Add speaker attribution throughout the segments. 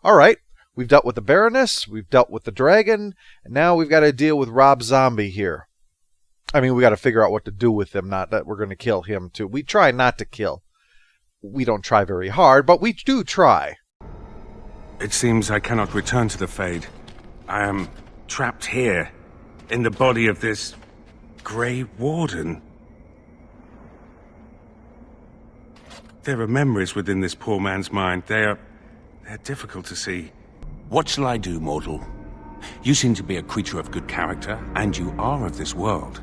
Speaker 1: All right, we've dealt with the Baroness, we've dealt with the dragon, and now we've got to deal with Rob Zombie here. I mean, we got to figure out what to do with him, not that we're going to kill him too. We try not to kill. We don't try very hard, but we do try.
Speaker 2: It seems I cannot return to the Fade. I am trapped here, in the body of this Grey Warden. There are memories within this poor man's mind. They're difficult to see.
Speaker 3: What shall I do, mortal? You seem to be a creature of good character, and you are of this world.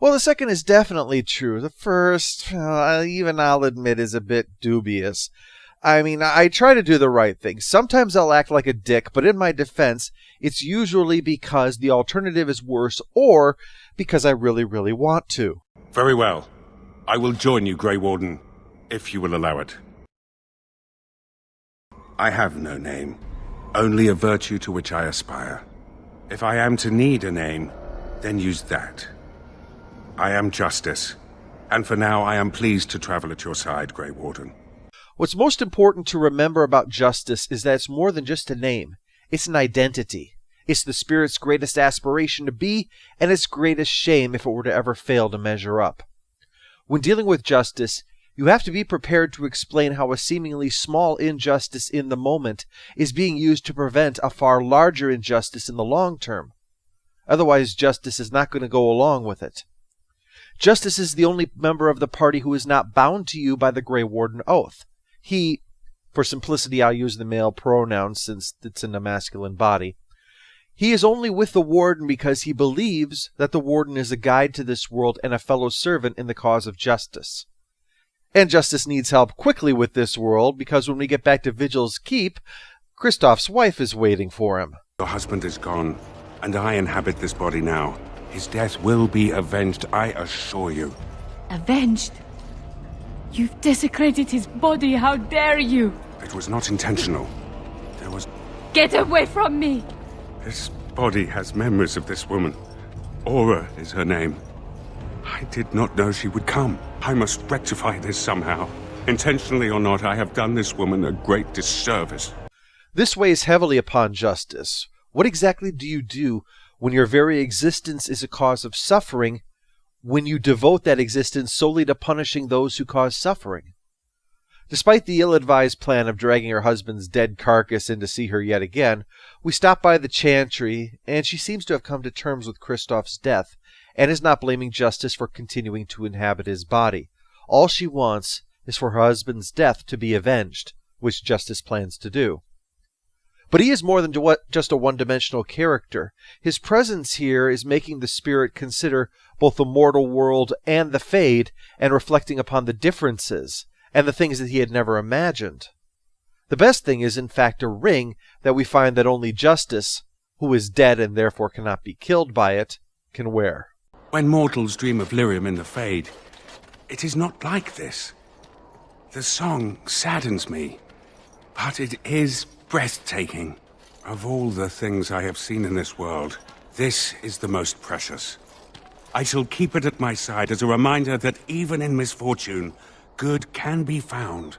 Speaker 1: Well, the second is definitely true. The first, even I'll admit, is a bit dubious. I mean, I try to do the right thing. Sometimes I'll act like a dick, but in my defense, it's usually because the alternative is worse or because I really, really want to.
Speaker 2: Very well. I will join you, Grey Warden, if you will allow it. I have no name, only a virtue to which I aspire. If I am to need a name, then use that. I am Justice, and for now I am pleased to travel at your side, Grey Warden.
Speaker 1: What's most important to remember about Justice is that it's more than just a name. It's an identity. It's the spirit's greatest aspiration to be, and its greatest shame if it were to ever fail to measure up. When dealing with Justice, you have to be prepared to explain how a seemingly small injustice in the moment is being used to prevent a far larger injustice in the long term. Otherwise, Justice is not going to go along with it. Justice is the only member of the party who is not bound to you by the Grey Warden oath. He, for simplicity I'll use the male pronoun since it's in a masculine body, he is only with the Warden because he believes that the Warden is a guide to this world and a fellow servant in the cause of justice. And Justice needs help quickly with this world, because when we get back to Vigil's Keep, Kristoff's wife is waiting for him.
Speaker 2: Your husband is gone, and I inhabit this body now. His death will be avenged, I assure you.
Speaker 4: Avenged? You've desecrated his body, how dare you?
Speaker 2: It was not intentional. There was...
Speaker 4: Get away from me!
Speaker 2: This body has memories of this woman. Aura is her name. I did not know she would come. I must rectify this somehow. Intentionally or not, I have done this woman a great disservice.
Speaker 1: This weighs heavily upon Justice. What exactly do you do when your very existence is a cause of suffering, when you devote that existence solely to punishing those who cause suffering? Despite the ill-advised plan of dragging her husband's dead carcass in to see her yet again, we stop by the Chantry, and she seems to have come to terms with Kristoff's death, and is not blaming Justice for continuing to inhabit his body. All she wants is for her husband's death to be avenged, which Justice plans to do. But he is more than just a one-dimensional character. His presence here is making the spirit consider both the mortal world and the Fade, and reflecting upon the differences and the things that he had never imagined. The best thing is, in fact, a ring that we find that only Justice, who is dead and therefore cannot be killed by it, can wear.
Speaker 2: When mortals dream of lyrium in the Fade, it is not like this. The song saddens me, but it is breathtaking. Of all the things I have seen in this world, this is the most precious. I shall keep it at my side as a reminder that even in misfortune, good can be found.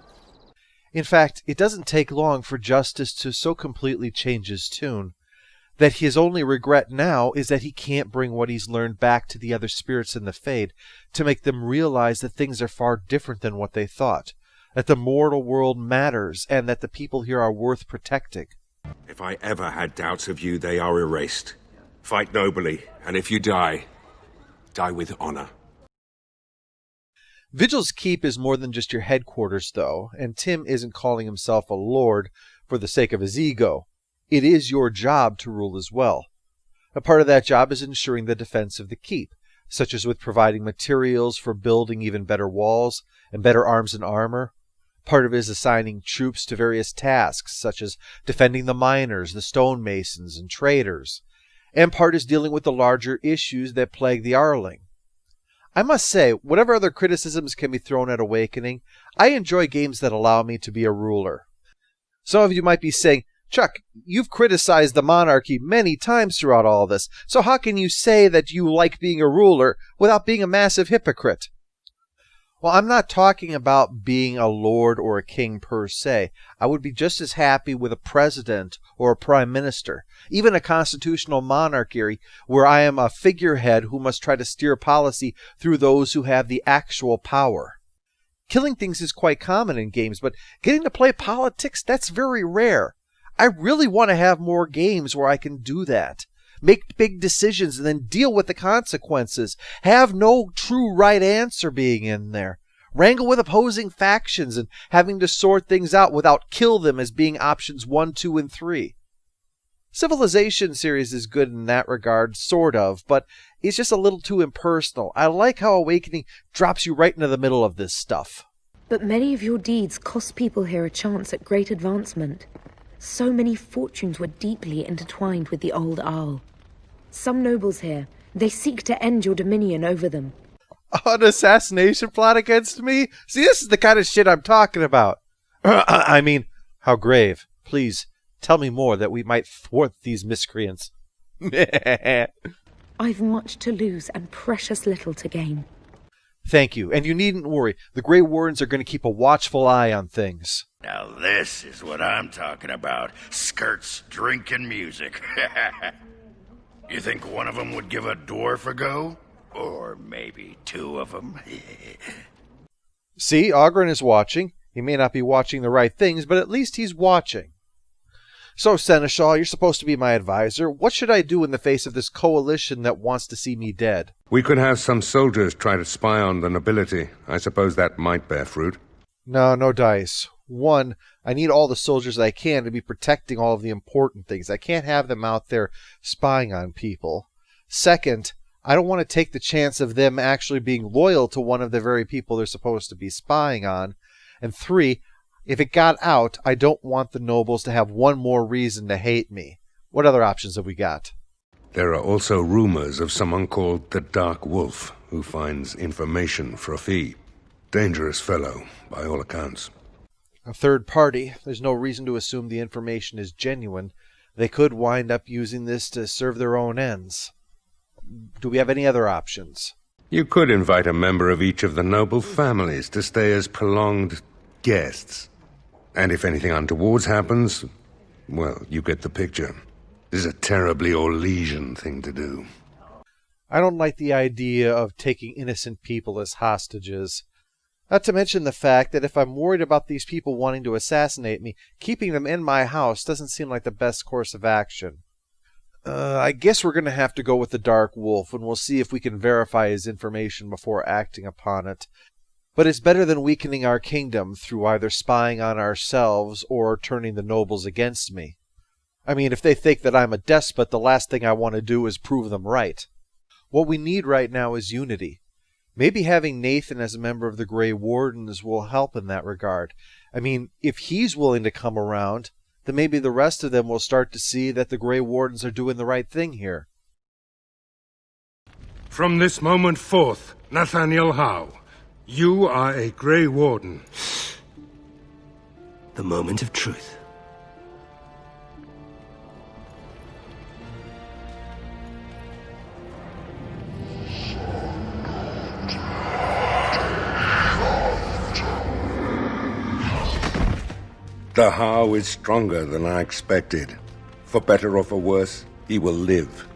Speaker 1: In fact, it doesn't take long for Justice to so completely change his tune that his only regret now is that he can't bring what he's learned back to the other spirits in the Fade to make them realize that things are far different than what they thought, that the mortal world matters, and that the people here are worth protecting.
Speaker 2: If I ever had doubts of you, they are erased. Fight nobly, and if you die, die with honor.
Speaker 1: Vigil's Keep is more than just your headquarters, though, and Tim isn't calling himself a lord for the sake of his ego. It is your job to rule as well. A part of that job is ensuring the defense of the keep, such as with providing materials for building even better walls and better arms and armor, Part of it is assigning troops to various tasks, such as defending the miners, the stonemasons, and traders. And part is dealing with the larger issues that plague the Arling. I must say, whatever other criticisms can be thrown at Awakening, I enjoy games that allow me to be a ruler. Some of you might be saying, Chuck, you've criticized the monarchy many times throughout all this, so how can you say that you like being a ruler without being a massive hypocrite? Well, I'm not talking about being a lord or a king per se. I would be just as happy with a president or a prime minister, even a constitutional monarchy where I am a figurehead who must try to steer policy through those who have the actual power. Killing things is quite common in games, but getting to play politics, that's very rare. I really want to have more games where I can do that. Make big decisions and then deal with the consequences. Have no true right answer being in there. Wrangle with opposing factions and having to sort things out without kill them as being options 1, 2, and 3. Civilization series is good in that regard, sort of, but it's just a little too impersonal. I like how Awakening drops you right into the middle of this stuff.
Speaker 5: But many of your deeds cost people here a chance at great advancement. So many fortunes were deeply intertwined with the old Arl. Some nobles here, they seek to end your dominion over them.
Speaker 1: An assassination plot against me? See, this is the kind of shit I'm talking about. I mean, how grave. Please, tell me more that we might thwart these miscreants.
Speaker 5: I've much to lose and precious little to gain.
Speaker 1: Thank you, and you needn't worry. The Grey Wardens are going to keep a watchful eye on things.
Speaker 6: Now this is what I'm talking about. Skirts, drink, and music. You think one of them would give a dwarf a go? Or maybe two of them?
Speaker 1: See, Ogren is watching. He may not be watching the right things, but at least he's watching. So, Seneschal, you're supposed to be my advisor. What should I do in the face of this coalition that wants to see me dead?
Speaker 2: We could have some soldiers try to spy on the nobility. I suppose that might bear fruit.
Speaker 1: No dice. One, I need all the soldiers I can to be protecting all of the important things. I can't have them out there spying on people. Second, I don't want to take the chance of them actually being loyal to one of the very people they're supposed to be spying on. And three, if it got out, I don't want the nobles to have one more reason to hate me. What other options have we got?
Speaker 2: There are also rumors of someone called the Dark Wolf, who finds information for a fee. Dangerous fellow, by all accounts.
Speaker 1: A third party. There's no reason to assume the information is genuine. They could wind up using this to serve their own ends. Do we have any other options?
Speaker 2: You could invite a member of each of the noble families to stay as prolonged guests. And if anything untoward happens, well, you get the picture. This is a terribly Orlesian thing to do.
Speaker 1: I don't like the idea of taking innocent people as hostages. Not to mention the fact that if I'm worried about these people wanting to assassinate me, keeping them in my house doesn't seem like the best course of action. I guess we're going to have to go with the Dark Wolf, and we'll see if we can verify his information before acting upon it. But it's better than weakening our kingdom through either spying on ourselves or turning the nobles against me. I mean, if they think that I'm a despot, the last thing I want to do is prove them right. What we need right now is unity. Maybe having Nathan as a member of the Grey Wardens will help in that regard. I mean, if he's willing to come around, then maybe the rest of them will start to see that the Grey Wardens are doing the right thing here.
Speaker 7: From this moment forth, Nathaniel Howe, you are a Grey Warden.
Speaker 8: The moment of truth.
Speaker 2: The Howe is stronger than I expected. For better or for worse, he will live.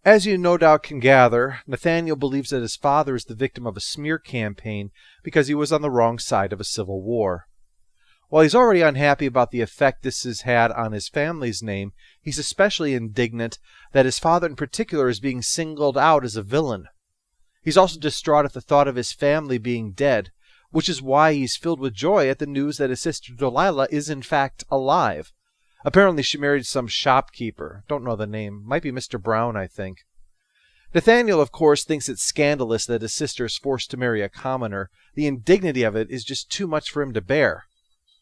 Speaker 1: As you no doubt can gather, Nathaniel believes that his father is the victim of a smear campaign because he was on the wrong side of a civil war. While he's already unhappy about the effect this has had on his family's name, he's especially indignant that his father in particular is being singled out as a villain. He's also distraught at the thought of his family being dead, which is why he's filled with joy at the news that his sister Delilah is in fact alive. Apparently she married some shopkeeper. Don't know the name. Might be Mr. Brown, I think. Nathaniel, of course, thinks it's scandalous that his sister is forced to marry a commoner. The indignity of it is just too much for him to bear,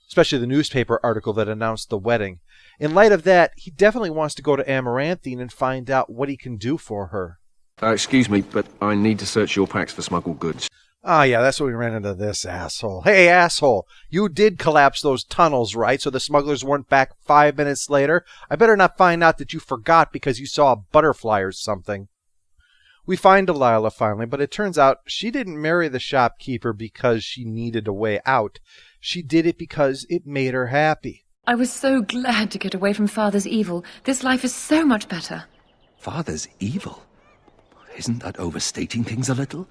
Speaker 1: especially the newspaper article that announced the wedding. In light of that, he definitely wants to go to Amaranthine and find out what he can do for her.
Speaker 8: Excuse me, but I need to search your packs for smuggled goods.
Speaker 1: Ah, yeah, that's what we ran into this asshole. Hey, asshole, you did collapse those tunnels, right? So the smugglers weren't back 5 minutes later? I better not find out that you forgot because you saw a butterfly or something. We find Delilah finally, but it turns out she didn't marry the shopkeeper because she needed a way out. She did it because it made her happy.
Speaker 4: I was so glad to get away from Father's evil. This life is so much better.
Speaker 9: Father's evil? Isn't that overstating things a little?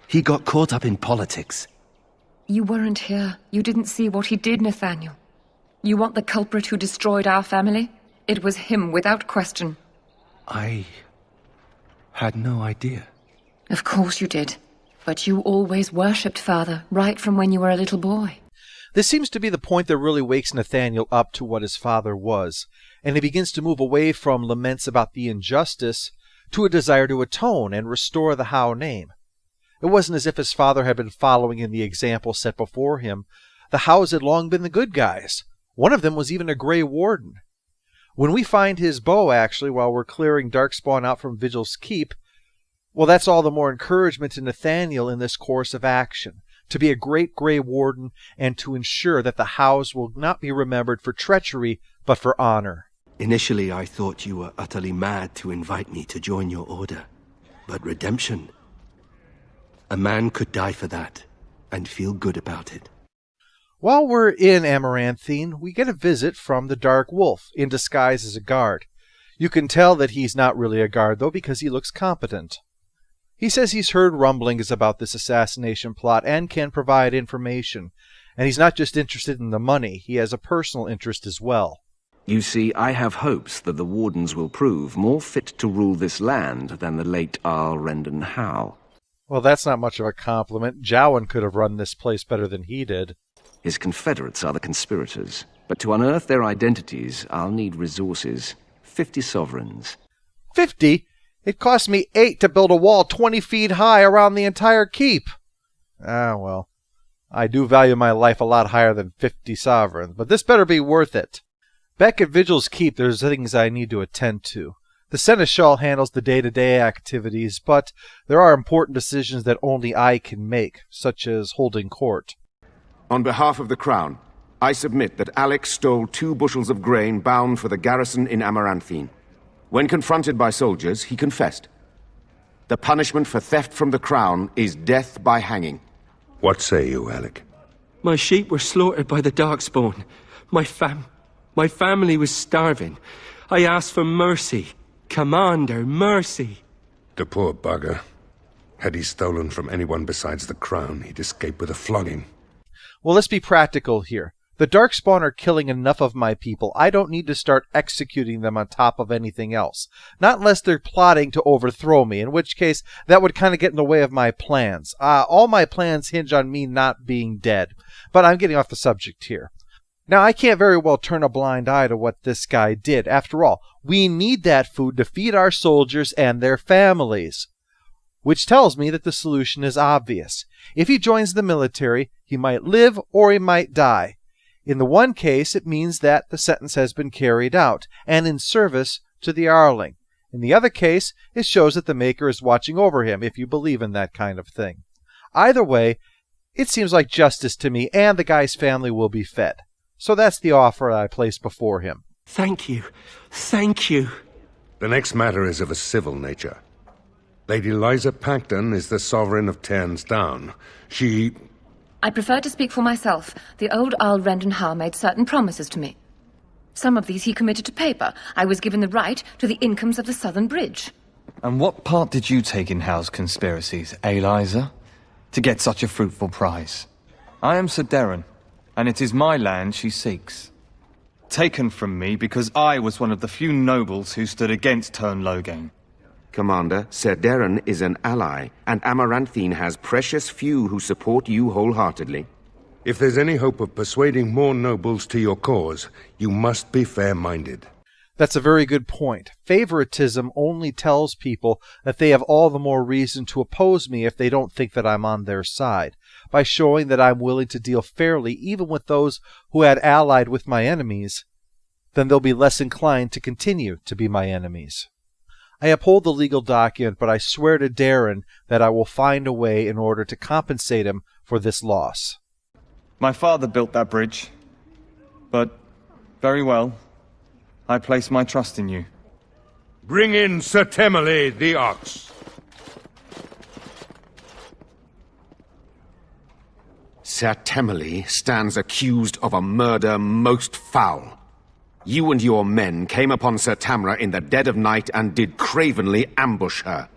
Speaker 9: He got caught up in politics.
Speaker 4: You weren't here. You didn't see what he did, Nathaniel. You want the culprit who destroyed our family? It was him, without question.
Speaker 9: I had no idea.
Speaker 4: Of course you did. But you always worshipped Father, right from when you were a little boy.
Speaker 1: This seems to be the point that really wakes Nathaniel up to what his father was, and he begins to move away from laments about the injustice to a desire to atone and restore the Howe name. It wasn't as if his father had been following in the example set before him. The Howes had long been the good guys. One of them was even a Grey Warden. When we find his bow, actually, while we're clearing Darkspawn out from Vigil's Keep, well, that's all the more encouragement to Nathaniel in this course of action, to be a great Grey Warden and to ensure that the Howes will not be remembered for treachery, but for honor.
Speaker 9: Initially, I thought you were utterly mad to invite me to join your order. But redemption... a man could die for that, and feel good about it.
Speaker 1: While we're in Amaranthine, we get a visit from the Dark Wolf, in disguise as a guard. You can tell that he's not really a guard, though, because he looks competent. He says he's heard rumblings about this assassination plot and can provide information. And he's not just interested in the money, he has a personal interest as well.
Speaker 8: You see, I have hopes that the Wardens will prove more fit to rule this land than the late Arl Rendon Howe.
Speaker 1: Well, that's not much of a compliment. Jowan could have run this place better than he did.
Speaker 8: His confederates are the conspirators, but to unearth their identities, I'll need resources. 50 sovereigns.
Speaker 1: 50? It cost me 8 to build a wall 20 feet high around the entire keep. Ah, well, I do value my life a lot higher than 50 sovereigns, but this better be worth it. Back at Vigil's Keep, there's things I need to attend to. The Seneschal handles the day-to-day activities, but there are important decisions that only I can make, such as holding court.
Speaker 10: On behalf of the Crown, I submit that Alex stole 2 bushels of grain bound for the garrison in Amaranthine. When confronted by soldiers, he confessed. The punishment for theft from the Crown is death by hanging.
Speaker 7: What say you, Alec?
Speaker 11: My sheep were slaughtered by the Darkspawn. My family was starving. I asked for mercy. Commander, mercy.
Speaker 7: The poor bugger. Had he stolen from anyone besides the Crown, he'd escape with a flogging.
Speaker 1: Well, let's be practical here. The Darkspawn are killing enough of my people. I don't need to start executing them on top of anything else. Not unless they're plotting to overthrow me, in which case that would kind of get in the way of my plans. All my plans hinge on me not being dead. But I'm getting off the subject here. Now, I can't very well turn a blind eye to what this guy did. After all, we need that food to feed our soldiers and their families. Which tells me that the solution is obvious. If he joins the military, he might live or he might die. In the one case, it means that the sentence has been carried out, and in service to the Arling. In the other case, it shows that the Maker is watching over him, if you believe in that kind of thing. Either way, it seems like justice to me, and the guy's family will be fed. So that's the offer I place before him.
Speaker 11: Thank you. Thank you.
Speaker 7: The next matter is of a civil nature. Lady Liza Pacton is the sovereign of Terns Down.
Speaker 4: I prefer to speak for myself. The old Arl Rendon Howe made certain promises to me. Some of these he committed to paper. I was given the right to the incomes of the Southern Bridge.
Speaker 12: And what part did you take in Howe's conspiracies, Liza? To get such a fruitful prize? I am Sir Darren, and it is my land she seeks. Taken from me because I was one of the few nobles who stood against Tern Loghain.
Speaker 10: Commander, Sir Darren is an ally, and Amaranthine has precious few who support you wholeheartedly.
Speaker 7: If there's any hope of persuading more nobles to your cause, you must be fair-minded.
Speaker 1: That's a very good point. Favoritism only tells people that they have all the more reason to oppose me if they don't think that I'm on their side, by showing that I'm willing to deal fairly even with those who had allied with my enemies. Then they'll be less inclined to continue to be my enemies. I uphold the legal document, but I swear to Darren that I will find a way in order to compensate him for this loss.
Speaker 12: My father built that bridge, but very well. I place my trust in you.
Speaker 7: Bring in Sir Temele the Ox.
Speaker 10: Sir Temele stands accused of a murder most foul. You and your men came upon Sir Tamra in the dead of night and did cravenly ambush her.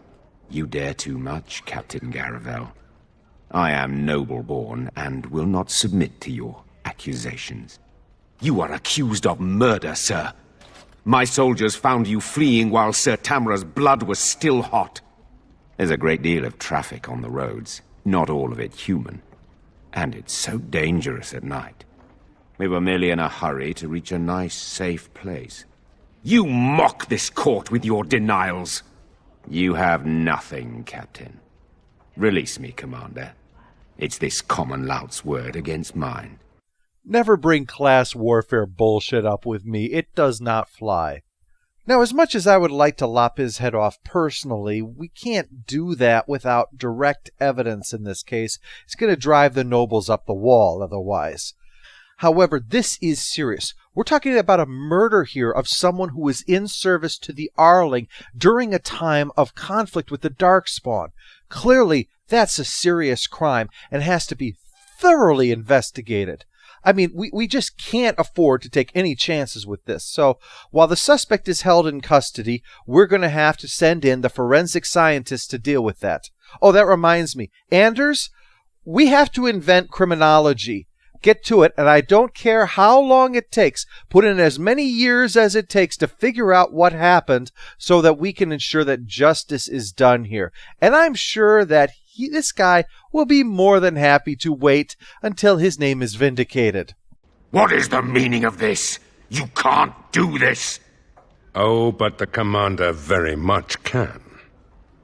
Speaker 10: You dare too much, Captain Garavel. I am noble-born and will not submit to your accusations. You are accused of murder, sir. My soldiers found you fleeing while Sir Tamra's blood was still hot. There's a great deal of traffic on the roads, not all of it human. And it's so dangerous at night. We were merely in a hurry to reach a nice, safe place. You mock this court with your denials. You have nothing, Captain. Release me, Commander. It's this common lout's word against mine.
Speaker 1: Never bring class warfare bullshit up with me. It does not fly. Now, as much as I would like to lop his head off personally, we can't do that without direct evidence in this case. It's going to drive the nobles up the wall otherwise. However, this is serious. We're talking about a murder here of someone who was in service to the Arling during a time of conflict with the Darkspawn. Clearly, that's a serious crime and has to be thoroughly investigated. I mean, we just can't afford to take any chances with this. So, while the suspect is held in custody, we're going to have to send in the forensic scientists to deal with that. Oh, that reminds me. Anders, we have to invent criminology. Get to it, and I don't care how long it takes. Put in as many years as it takes to figure out what happened so that we can ensure that justice is done here. And I'm sure that this guy will be more than happy to wait until his name is vindicated.
Speaker 10: What is the meaning of this? You can't do this!
Speaker 7: Oh, but the Commander very much can.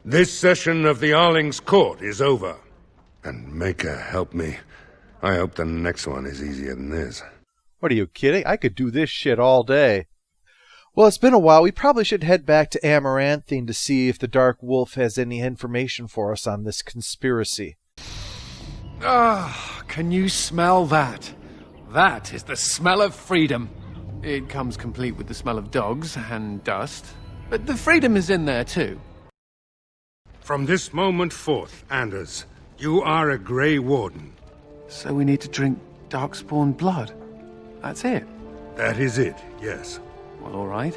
Speaker 7: This session of the Arling's court is over. And Maker help me. I hope the next one is easier than this.
Speaker 1: What are you kidding? I could do this shit all day. Well, it's been a while. We probably should head back to Amaranthine to see if the Dark Wolf has any information for us on this conspiracy.
Speaker 13: Ah, can you smell that? That is the smell of freedom. It comes complete with the smell of dogs and dust, but the freedom is in there too.
Speaker 7: From this moment forth, Anders, you are a Grey Warden.
Speaker 13: So we need to drink Darkspawn blood? That's it?
Speaker 7: That is it, yes.
Speaker 13: Well, all right.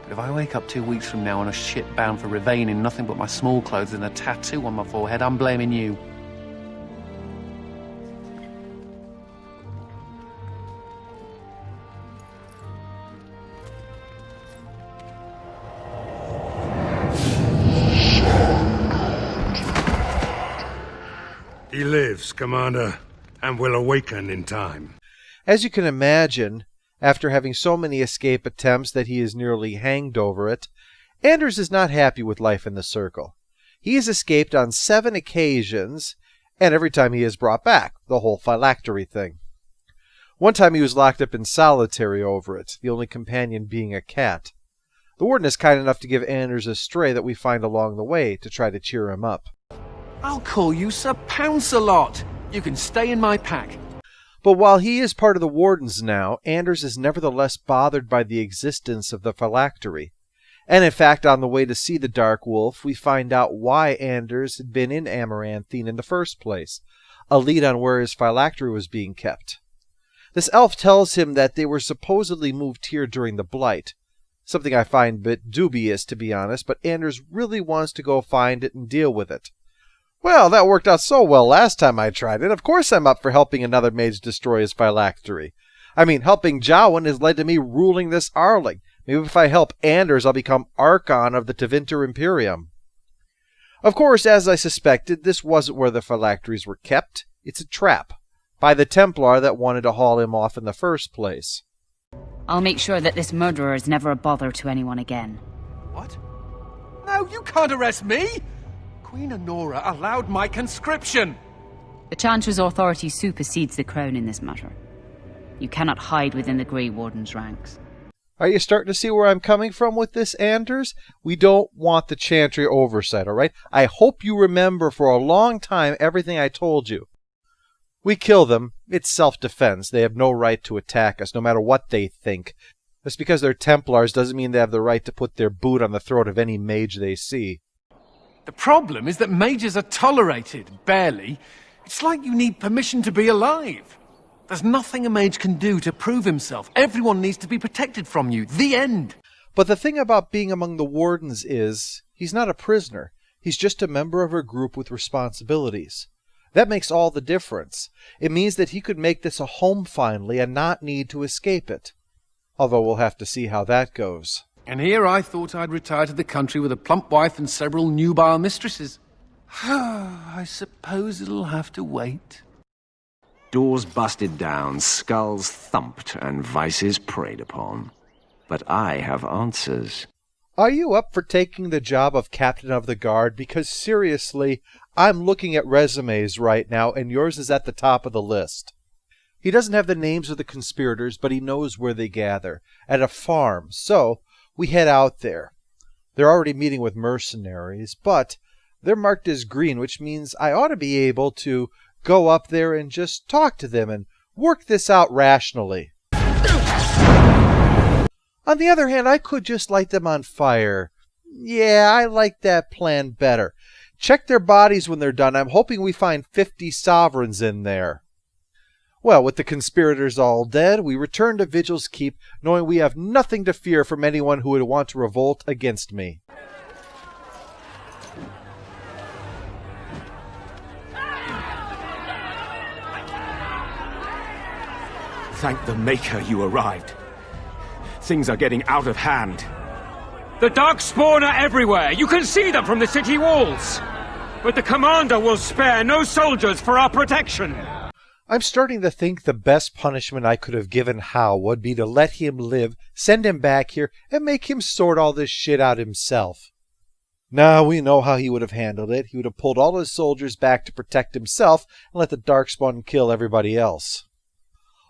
Speaker 13: But if I wake up 2 weeks from now on a ship bound for Rivain in nothing but my small clothes and a tattoo on my forehead, I'm blaming you.
Speaker 7: He lives, Commander, and will awaken in time.
Speaker 1: As you can imagine, after having so many escape attempts that he is nearly hanged over it, Anders is not happy with life in the Circle. He has escaped on 7 occasions, and every time he is brought back, the whole phylactery thing. One time he was locked up in solitary over it, the only companion being a cat. The warden is kind enough to give Anders a stray that we find along the way to try to cheer him up.
Speaker 13: I'll call you Sir Pounce-a-lot. You can stay in my pack.
Speaker 1: But while he is part of the Wardens now, Anders is nevertheless bothered by the existence of the phylactery. And in fact, on the way to see the Dark Wolf, we find out why Anders had been in Amaranthine in the first place, a lead on where his phylactery was being kept. This elf tells him that they were supposedly moved here during the Blight, something I find a bit dubious, to be honest, but Anders really wants to go find it and deal with it. Well, that worked out so well last time I tried it. Of course I'm up for helping another mage destroy his phylactery. I mean, helping Jowen has led to me ruling this Arling. Maybe if I help Anders, I'll become Archon of the Tevinter Imperium. Of course, as I suspected, this wasn't where the phylacteries were kept. It's a trap, by the Templar that wanted to haul him off in the first place.
Speaker 14: I'll make sure that this murderer is never a bother to anyone again.
Speaker 13: What? No, you can't arrest me! Queen Honora allowed my conscription!
Speaker 14: The Chancellor's authority supersedes the crown in this matter. You cannot hide within the Grey Warden's ranks.
Speaker 1: Are you starting to see where I'm coming from with this, Anders? We don't want the Chantry oversight, all right? I hope you remember for a long time everything I told you. We kill them. It's self-defense. They have no right to attack us, no matter what they think. Just because they're Templars doesn't mean they have the right to put their boot on the throat of any mage they see.
Speaker 13: The problem is that mages are tolerated, barely. It's like you need permission to be alive. There's nothing a mage can do to prove himself. Everyone needs to be protected from you. The end.
Speaker 1: But the thing about being among the Wardens is, he's not a prisoner. He's just a member of a group with responsibilities. That makes all the difference. It means that he could make this a home finally and not need to escape it. Although we'll have to see how that goes.
Speaker 13: And here I thought I'd retire to the country with a plump wife and several nubile mistresses. I suppose it'll have to wait.
Speaker 8: Doors busted down, skulls thumped, and vices preyed upon. But I have answers.
Speaker 1: Are you up for taking the job of Captain of the Guard? Because seriously, I'm looking at resumes right now, and yours is at the top of the list. He doesn't have the names of the conspirators, but he knows where they gather. At a farm. So, we head out there. They're already meeting with mercenaries, but they're marked as green, which means I ought to be able to go up there and just talk to them and work this out rationally. On the other hand, I could just light them on fire. Yeah, I like that plan better. Check their bodies when they're done. I'm hoping we find 50 sovereigns in there. Well, with the conspirators all dead, we return to Vigil's Keep, knowing we have nothing to fear from anyone who would want to revolt against me.
Speaker 10: Thank the Maker you arrived. Things are getting out of hand.
Speaker 11: The Darkspawn are everywhere. You can see them from the city walls. But the Commander will spare no soldiers for our protection.
Speaker 1: I'm starting to think the best punishment I could have given Hal would be to let him live, send him back here, and make him sort all this shit out himself. Now we know how he would have handled it. He would have pulled all his soldiers back to protect himself and let the Darkspawn kill everybody else.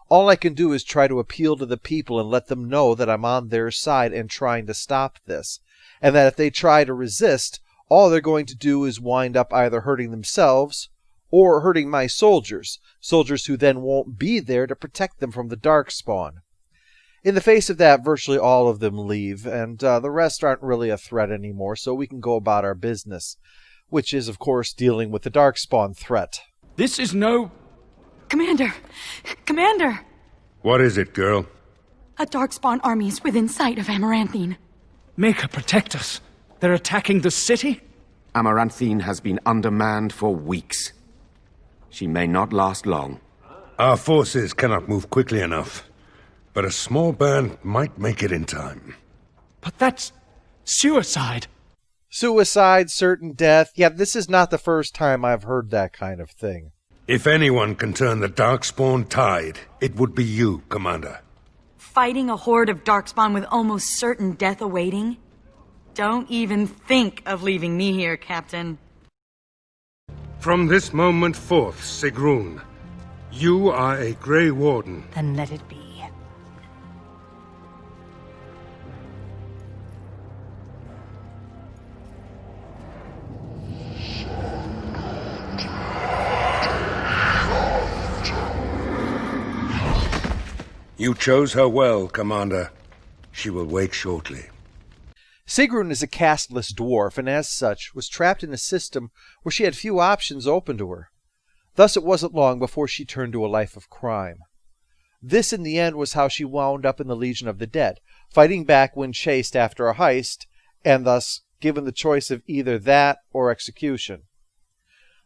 Speaker 1: All I can do is try to appeal to the people and let them know that I'm on their side and trying to stop this, and that if they try to resist, all they're going to do is wind up either hurting themselves or hurting my soldiers, soldiers who then won't be there to protect them from the Darkspawn. In the face of that, virtually all of them leave, and the rest aren't really a threat anymore, so we can go about our business, which is, of course, dealing with the Darkspawn threat.
Speaker 11: This is no...
Speaker 15: Commander! Commander!
Speaker 7: What is it, girl?
Speaker 15: A Darkspawn army is within sight of Amaranthine.
Speaker 11: Maker, protect us. They're attacking the city?
Speaker 10: Amaranthine has been undermanned for weeks. She may not last long.
Speaker 7: Our forces cannot move quickly enough, but a small band might make it in time.
Speaker 11: But that's suicide.
Speaker 1: Suicide, certain death. Yeah, this is not the first time I've heard that kind of thing.
Speaker 7: If anyone can turn the Darkspawn tide, it would be you, Commander.
Speaker 15: Fighting a horde of Darkspawn with almost certain death awaiting? Don't even think of leaving me here, Captain.
Speaker 7: From this moment forth, Sigrun, you are a Grey Warden.
Speaker 15: Then let it be.
Speaker 7: You chose her well, Commander. She will wake shortly.
Speaker 1: Sigrun is a casteless dwarf, and as such was trapped in a system where she had few options open to her. Thus it wasn't long before she turned to a life of crime. This, in the end, was how she wound up in the Legion of the Dead, fighting back when chased after a heist, and thus given the choice of either that or execution.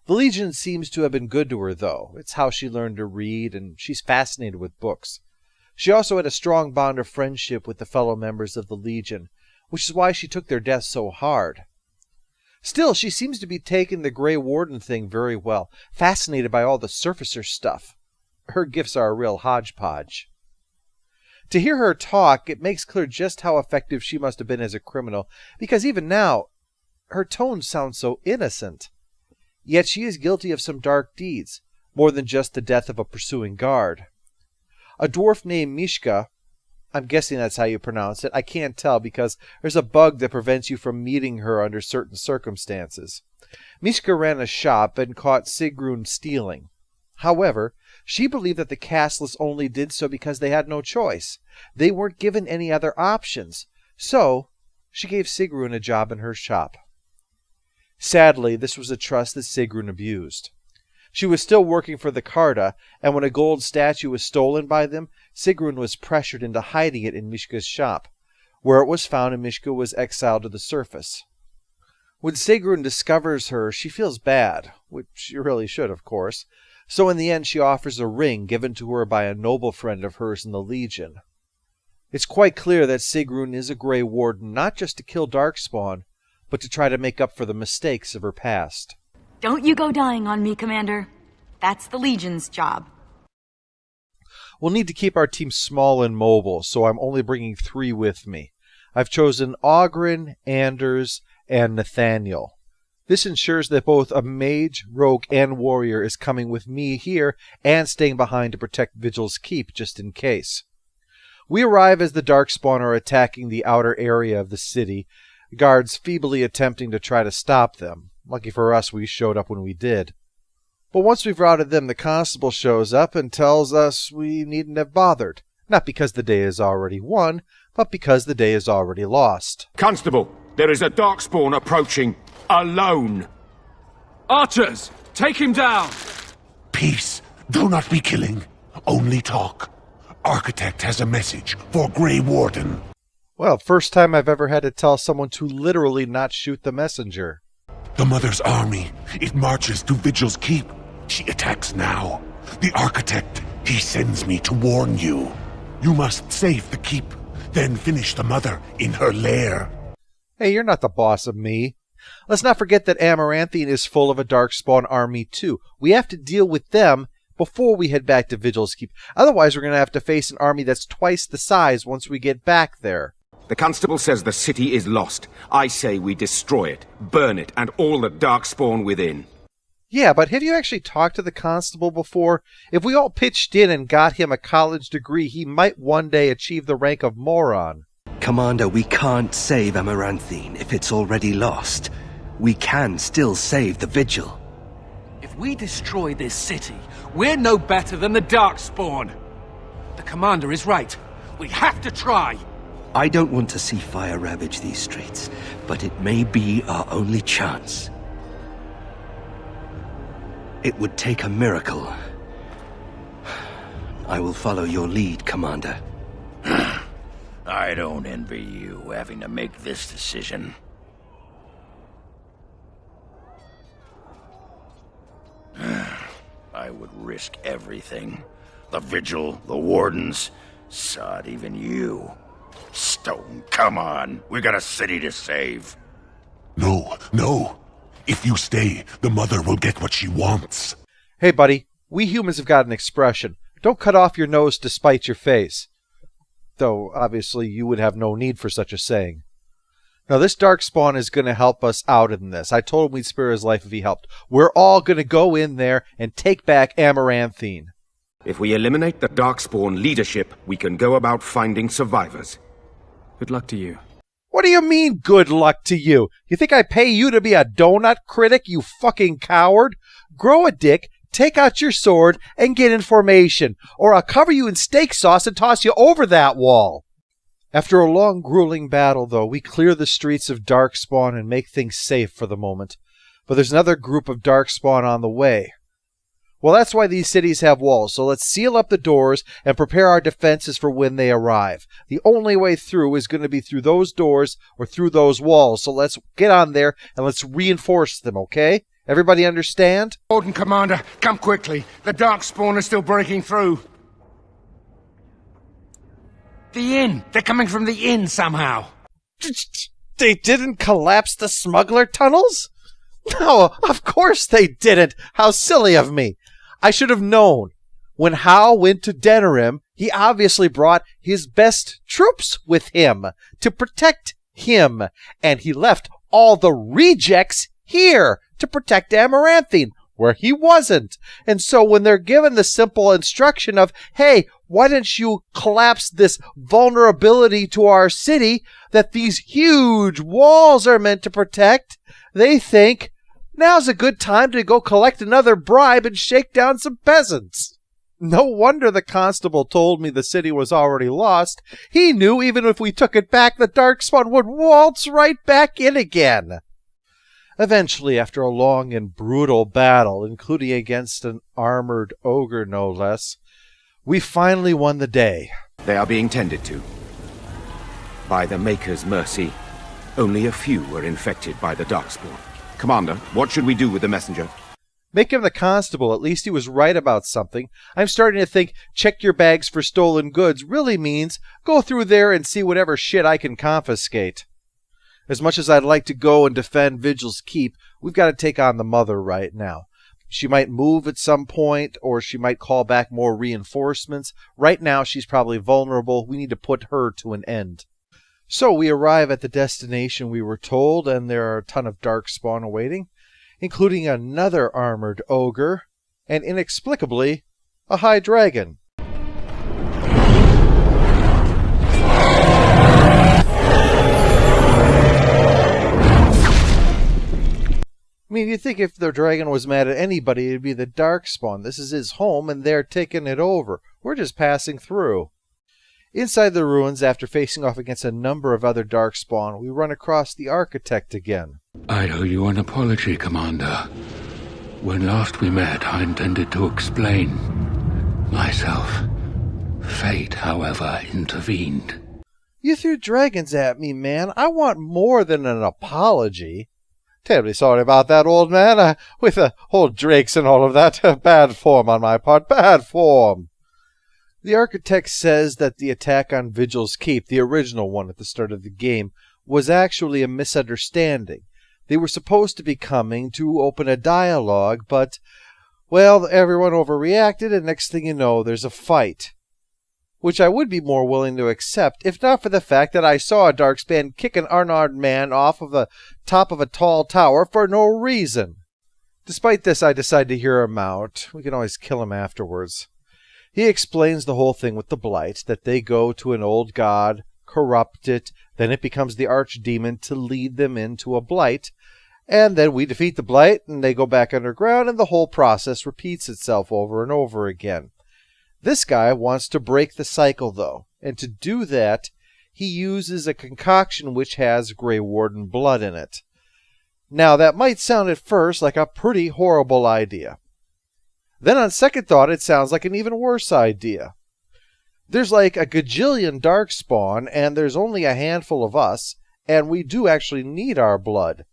Speaker 1: The Legion seems to have been good to her, though. It's how she learned to read, and she's fascinated with books. She also had a strong bond of friendship with the fellow members of the Legion, which is why she took their death so hard. Still, she seems to be taking the Grey Warden thing very well, fascinated by all the surfacer stuff. Her gifts are a real hodgepodge. To hear her talk, it makes clear just how effective she must have been as a criminal, because even now, her tones sound so innocent. Yet she is guilty of some dark deeds, more than just the death of a pursuing guard. A dwarf named Mishka, I'm guessing that's how you pronounce it, I can't tell because there's a bug that prevents you from meeting her under certain circumstances. Mishka ran a shop and caught Sigrun stealing. However, she believed that the Castles only did so because they had no choice. They weren't given any other options, so she gave Sigrun a job in her shop. Sadly, this was a trust that Sigrun abused. She was still working for the Carta, and when a gold statue was stolen by them, Sigrun was pressured into hiding it in Mishka's shop, where it was found and Mishka was exiled to the surface. When Sigrun discovers her, she feels bad, which she really should, of course, so in the end she offers a ring given to her by a noble friend of hers in the Legion. It's quite clear that Sigrun is a Grey Warden not just to kill Darkspawn, but to try to make up for the mistakes of her past.
Speaker 15: Don't you go dying on me, Commander. That's the Legion's job.
Speaker 1: We'll need to keep our team small and mobile, so I'm only bringing 3 with me. I've chosen Oghren, Anders, and Nathaniel. This ensures that both a mage, rogue, and warrior is coming with me here and staying behind to protect Vigil's Keep just in case. We arrive as the Darkspawn are attacking the outer area of the city, guards feebly attempting to try to stop them. Lucky for us, we showed up when we did. But once we've routed them, the constable shows up and tells us we needn't have bothered. Not because the day is already won, but because the day is already lost.
Speaker 10: Constable, there is a Darkspawn approaching. Alone.
Speaker 11: Archers, take him down!
Speaker 7: Peace. Do not be killing. Only talk. Architect has a message for Grey Warden.
Speaker 1: Well, first time I've ever had to tell someone to literally not shoot the messenger.
Speaker 7: The Mother's army. It marches to Vigil's Keep. She attacks now. The Architect, he sends me to warn you. You must save the Keep, then finish the Mother in her lair.
Speaker 1: Hey, you're not the boss of me. Let's not forget that Amaranthine is full of a Darkspawn army too. We have to deal with them before we head back to Vigil's Keep. Otherwise, we're going to have to face an army that's twice the size once we get back there.
Speaker 10: The constable says the city is lost. I say we destroy it, burn it, and all the Darkspawn within.
Speaker 1: Yeah, but have you actually talked to the constable before? If we all pitched in and got him a college degree, he might one day achieve the rank of moron.
Speaker 9: Commander, we can't save Amaranthine if it's already lost. We can still save the Vigil.
Speaker 13: If we destroy this city, we're no better than the Darkspawn. The Commander is right. We have to try.
Speaker 9: I don't want to see fire ravage these streets, but it may be our only chance. It would take a miracle. I will follow your lead, Commander.
Speaker 6: I don't envy you having to make this decision. I would risk everything. The Vigil, the Wardens, sod, even you. Stone, come on. We got a city to save.
Speaker 7: No, no. If you stay, the Mother will get what she wants.
Speaker 1: Hey, buddy, we humans have got an expression. Don't cut off your nose to spite your face. Though, obviously, you would have no need for such a saying. Now, this Darkspawn is going to help us out in this. I told him we'd spare his life if he helped. We're all going to go in there and take back Amaranthine.
Speaker 10: If we eliminate the Darkspawn leadership, we can go about finding survivors.
Speaker 11: Good luck to you.
Speaker 1: What do you mean, good luck to you? You think I pay you to be a donut critic, you fucking coward? Grow a dick, take out your sword, and get information, or I'll cover you in steak sauce and toss you over that wall. After a long, grueling battle, though, we clear the streets of Darkspawn and make things safe for the moment. But there's another group of Darkspawn on the way. Well, that's why these cities have walls, so let's seal up the doors and prepare our defenses for when they arrive. The only way through is going to be through those doors or through those walls, so let's get on there and let's reinforce them, okay? Everybody understand?
Speaker 2: Warden Commander, come quickly. The Darkspawn are still breaking through. The inn! They're coming from the inn somehow.
Speaker 1: They didn't collapse the smuggler tunnels? No, of course they didn't. How silly of me. I should have known. When Hal went to Denerim, he obviously brought his best troops with him to protect him, and he left all the rejects here to protect Amaranthine, where he wasn't. And so when they're given the simple instruction of, hey, why don't you collapse this vulnerability to our city that these huge walls are meant to protect, they think, now's a good time to go collect another bribe and shake down some peasants. No wonder the constable told me the city was already lost. He knew even if we took it back, the Darkspawn would waltz right back in again. Eventually, after a long and brutal battle, including against an armored ogre no less, we finally won the day.
Speaker 10: They are being tended to. By the Maker's mercy, only a few were infected by the Darkspawn. Commander, what should we do with the messenger?
Speaker 1: Make him the constable. At least he was right about something. I'm starting to think check your bags for stolen goods really means go through there and see whatever shit I can confiscate. As much as I'd like to go and defend Vigil's Keep, we've got to take on the Mother right now. She might move at some point, or she might call back more reinforcements. Right now, she's probably vulnerable. We need to put her to an end. So we arrive at the destination we were told, and there are a ton of Darkspawn awaiting, including another armored ogre, and inexplicably, a high dragon. I mean, you'd think if the dragon was mad at anybody, it'd be the Darkspawn. This is his home, and they're taking it over. We're just passing through. Inside the ruins, after facing off against a number of other Darkspawn, we run across the Architect again.
Speaker 2: I owe you an apology, Commander. When last we met, I intended to explain myself. Fate, however, intervened.
Speaker 1: You threw dragons at me, man. I want more than an apology. Terribly sorry about that, old man. With the whole drakes and all of that. Bad form on my part. Bad form. The Architect says that the attack on Vigil's Keep, the original one at the start of the game, was actually a misunderstanding. They were supposed to be coming to open a dialogue, but, well, everyone overreacted, and next thing you know, there's a fight. Which I would be more willing to accept, if not for the fact that I saw a Darkspawn kick an unarmed man off of the top of a tall tower for no reason. Despite this, I decide to hear him out. We can always kill him afterwards. He explains the whole thing with the Blight, that they go to an old god, corrupt it, then it becomes the archdemon to lead them into a Blight, and then we defeat the Blight, and they go back underground, and the whole process repeats itself over and over again. This guy wants to break the cycle, though, and to do that, he uses a concoction which has Grey Warden blood in it. Now, that might sound at first like a pretty horrible idea. Then on second thought, it sounds like an even worse idea. There's like a gajillion Darkspawn, and there's only a handful of us, and we do actually need our blood.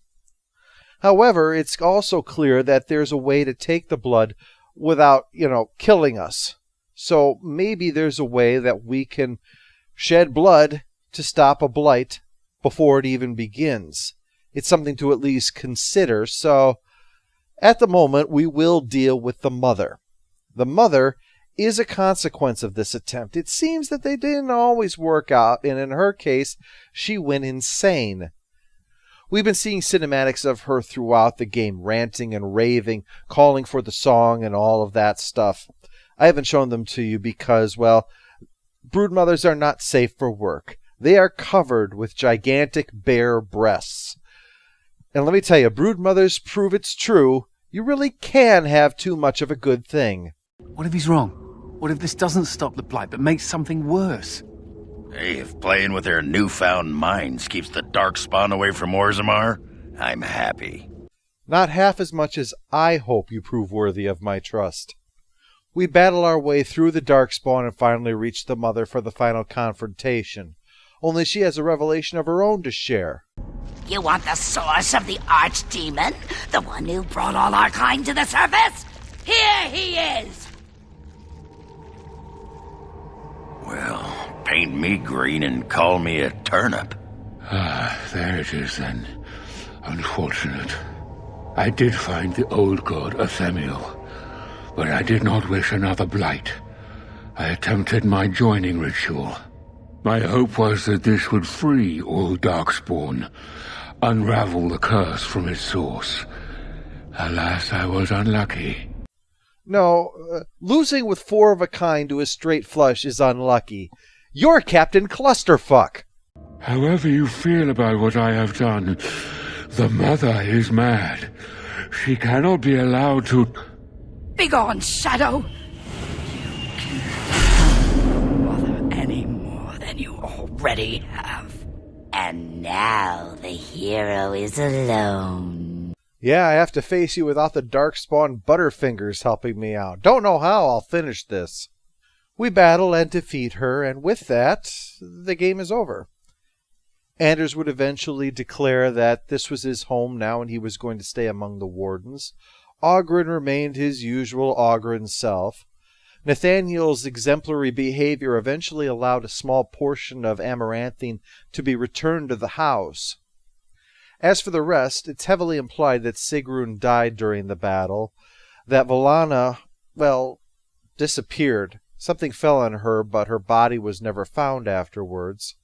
Speaker 1: However, it's also clear that there's a way to take the blood without, killing us. So maybe there's a way that we can shed blood to stop a Blight before it even begins. It's something to at least consider, so at the moment we will deal with the Mother. The Mother is a consequence of this attempt. It seems that they didn't always work out, and in her case, she went insane. We've been seeing cinematics of her throughout the game, ranting and raving, calling for the song and all of that stuff. I haven't shown them to you because, well, broodmothers are not safe for work. They are covered with gigantic bare breasts. And let me tell you, broodmothers prove it's true. You really can have too much of a good thing.
Speaker 13: What if he's wrong? What if this doesn't stop the Blight but makes something worse?
Speaker 6: Hey, if playing with their newfound minds keeps the Darkspawn away from Orzammar, I'm happy.
Speaker 1: Not half as much as I hope you prove worthy of my trust. We battle our way through the Darkspawn and finally reach the Mother for the final confrontation. Only she has a revelation of her own to share.
Speaker 16: You want the source of the archdemon? The one who brought all our kind to the surface? Here he is!
Speaker 6: Well, paint me green and call me a turnip.
Speaker 2: Ah, there it is then. Unfortunate. I did find the old god Athemiel,
Speaker 7: But I did not wish another blight. I attempted my joining ritual. My hope was that this would free all Darkspawn, unravel the curse from its source. Alas, I was unlucky.
Speaker 1: No, losing with 4 of a kind to a straight flush is unlucky. You're Captain Clusterfuck.
Speaker 7: However you feel about what I have done, the mother is mad. She cannot be allowed to...
Speaker 16: Begone, Shadow! You can mother any more than you already have. And now the hero is alone.
Speaker 1: Yeah, I have to face you without the Darkspawn Butterfingers helping me out. Don't know how I'll finish this. We battle and defeat her, and with that, the game is over. Anders would eventually declare that this was his home now and he was going to stay among the Wardens. Oghren remained his usual Oghren self. Nathaniel's exemplary behavior eventually allowed a small portion of Amaranthine to be returned to the house. As for the rest, it's heavily implied that Sigrun died during the battle, that Valana, well, disappeared. Something fell on her, but her body was never found afterwards.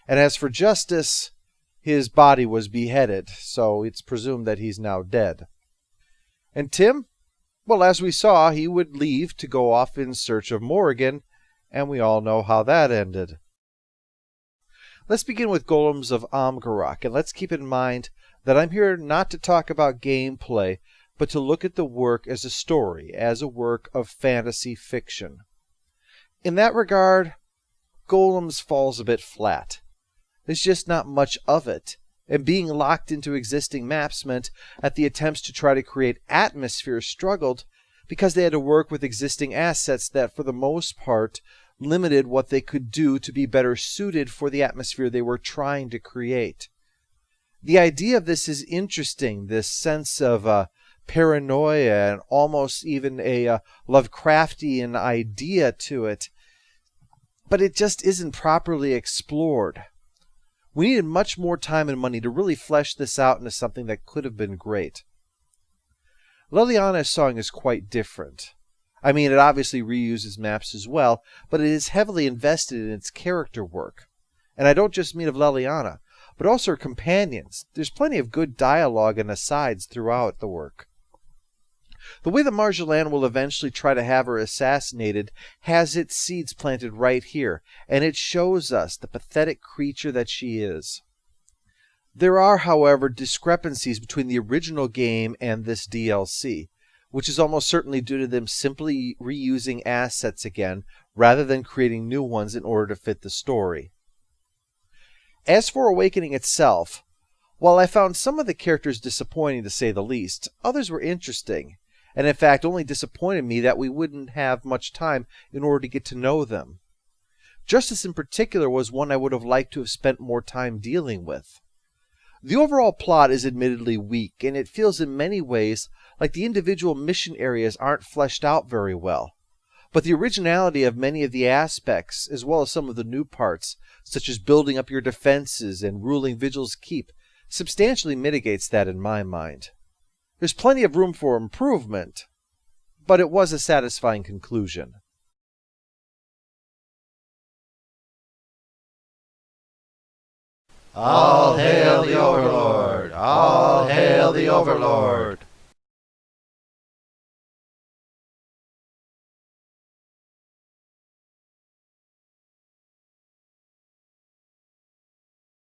Speaker 1: And as for Justice, his body was beheaded, so it's presumed that he's now dead. And Tim? Well, as we saw, he would leave to go off in search of Morrigan, and we all know how that ended. Let's begin with Golems of Amgarok, and let's keep in mind that I'm here not to talk about gameplay, but to look at the work as a story, as a work of fantasy fiction. In that regard, Golems falls a bit flat. There's just not much of it, and being locked into existing maps meant that the attempts to try to create atmosphere struggled because they had to work with existing assets that, for the most part, limited what they could do to be better suited for the atmosphere they were trying to create. The idea of this is interesting, this sense of paranoia and almost even a Lovecraftian idea to it, but it just isn't properly explored. We needed much more time and money to really flesh this out into something that could have been great. Leliana's song is quite different. I mean, it obviously reuses maps as well, but it is heavily invested in its character work. And I don't just mean of Leliana, but also her companions. There's plenty of good dialogue and asides throughout the work. The way that Marjolaine will eventually try to have her assassinated has its seeds planted right here, and it shows us the pathetic creature that she is. There are, however, discrepancies between the original game and this DLC, which is almost certainly due to them simply reusing assets again, rather than creating new ones in order to fit the story. As for Awakening itself, while I found some of the characters disappointing to say the least, others were interesting, and in fact only disappointed me that we wouldn't have much time in order to get to know them. Justice in particular was one I would have liked to have spent more time dealing with. The overall plot is admittedly weak, and it feels in many ways like the individual mission areas aren't fleshed out very well. But the originality of many of the aspects, as well as some of the new parts, such as building up your defenses and ruling Vigil's Keep, substantially mitigates that in my mind. There's plenty of room for improvement, but it was a satisfying conclusion.
Speaker 17: All hail the Overlord! All hail the Overlord!